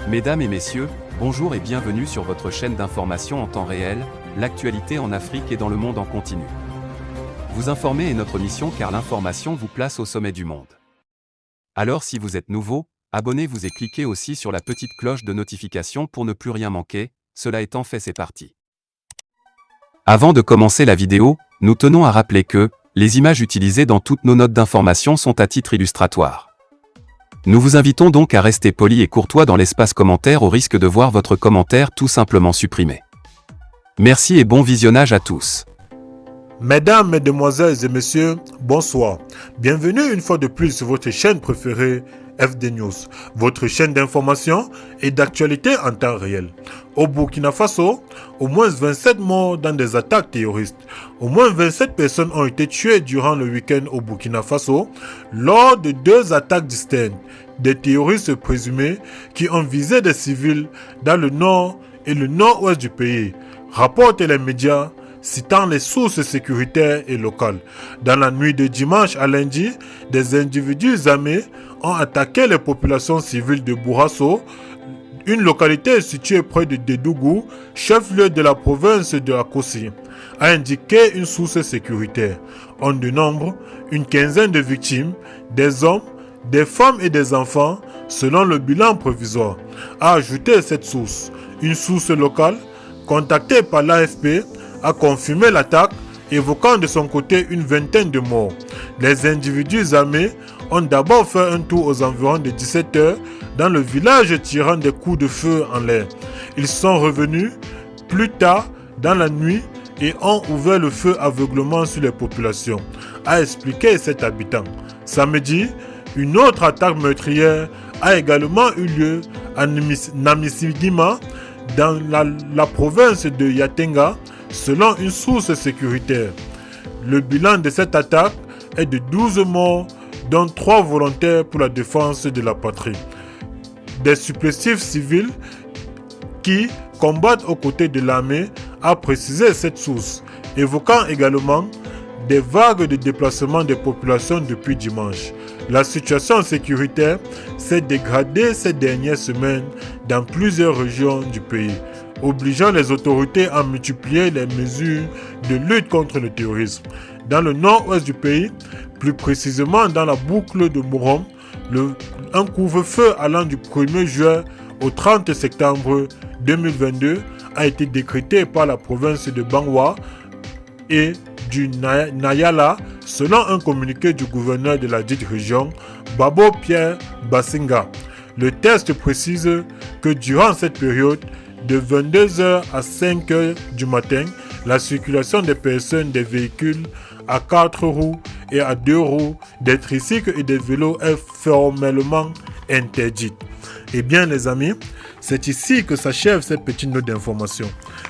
Mesdames et messieurs, bonjour et bienvenue sur votre chaîne d'information en temps réel, l'actualité en Afrique et dans le monde en continu. Vous informer est notre mission car l'information vous place au sommet du monde. Alors si vous êtes nouveau, abonnez-vous et cliquez aussi sur la petite cloche de notification pour ne plus rien manquer, cela étant fait c'est parti. Avant de commencer la vidéo, nous tenons à rappeler que, les images utilisées dans toutes nos notes d'information sont à titre illustratoire. Nous vous invitons donc à rester poli et courtois dans l'espace commentaire au risque de voir votre commentaire tout simplement supprimé. Merci et bon visionnage à tous. Mesdames, Mesdemoiselles et Messieurs, bonsoir. Bienvenue une fois de plus sur votre chaîne préférée, FD News, votre chaîne d'information et d'actualité en temps réel. Au Burkina Faso, au moins 27 morts dans des attaques terroristes. Au moins 27 personnes ont été tuées durant le week-end au Burkina Faso lors de 2 attaques distinctes des terroristes présumés qui ont visé des civils dans le nord et le nord-ouest du pays, rapportent les médias citant les sources sécuritaires et locales. Dans la nuit de dimanche à lundi, des individus armés ont attaqué les populations civiles de Bourasso, une localité située près de Dédougou, chef-lieu de la province de Akossi, a indiqué une source sécuritaire. On dénombre une quinzaine de victimes, des hommes, des femmes et des enfants, selon le bilan provisoire, a ajouté cette source. Une source locale, contactée par l'AFP, a confirmé l'attaque, évoquant de son côté une vingtaine de morts. Les individus armés ont d'abord fait un tour aux environs de 17 h dans le village tirant des coups de feu en l'air. Ils sont revenus plus tard dans la nuit et ont ouvert le feu aveuglement sur les populations, a expliqué cet habitant. Samedi, une autre attaque meurtrière a également eu lieu à Namisigima, dans la province de Yatenga, selon une source sécuritaire. Le bilan de cette attaque est de 12 morts, dont 3 volontaires pour la défense de la patrie. Des supplétifs civils qui combattent aux côtés de l'armée, a précisé cette source, évoquant également des vagues de déplacement des populations depuis dimanche. La situation sécuritaire s'est dégradée ces dernières semaines dans plusieurs régions du pays, obligeant les autorités à multiplier les mesures de lutte contre le terrorisme. Dans le nord-ouest du pays, plus précisément dans la boucle de Morom, un couvre-feu allant du 1er juin au 30 septembre 2022 a été décrété par la province de Bangwa et du Nayala, selon un communiqué du gouverneur de la dite région, Babo Pierre Basinga. Le texte précise que durant cette période, de 22 h à 5 h du matin, la circulation des personnes, des véhicules à 4 roues et à 2 roues, des tricycles et des vélos est formellement interdite. Eh bien les amis, c'est ici que s'achève cette petite note d'information.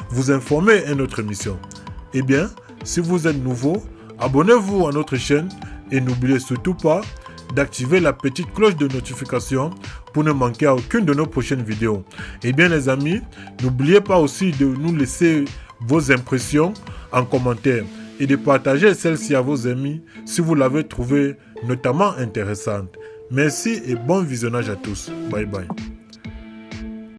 Vous informer est notre mission. Eh bien, si vous êtes nouveau, abonnez-vous à notre chaîne et n'oubliez surtout pas d'activer la petite cloche de notification pour ne manquer à aucune de nos prochaines vidéos. Et bien les amis, n'oubliez pas aussi de nous laisser vos impressions en commentaire et de partager celle-ci à vos amis si vous l'avez trouvée notamment intéressante. Merci et bon visionnage à tous. Bye bye.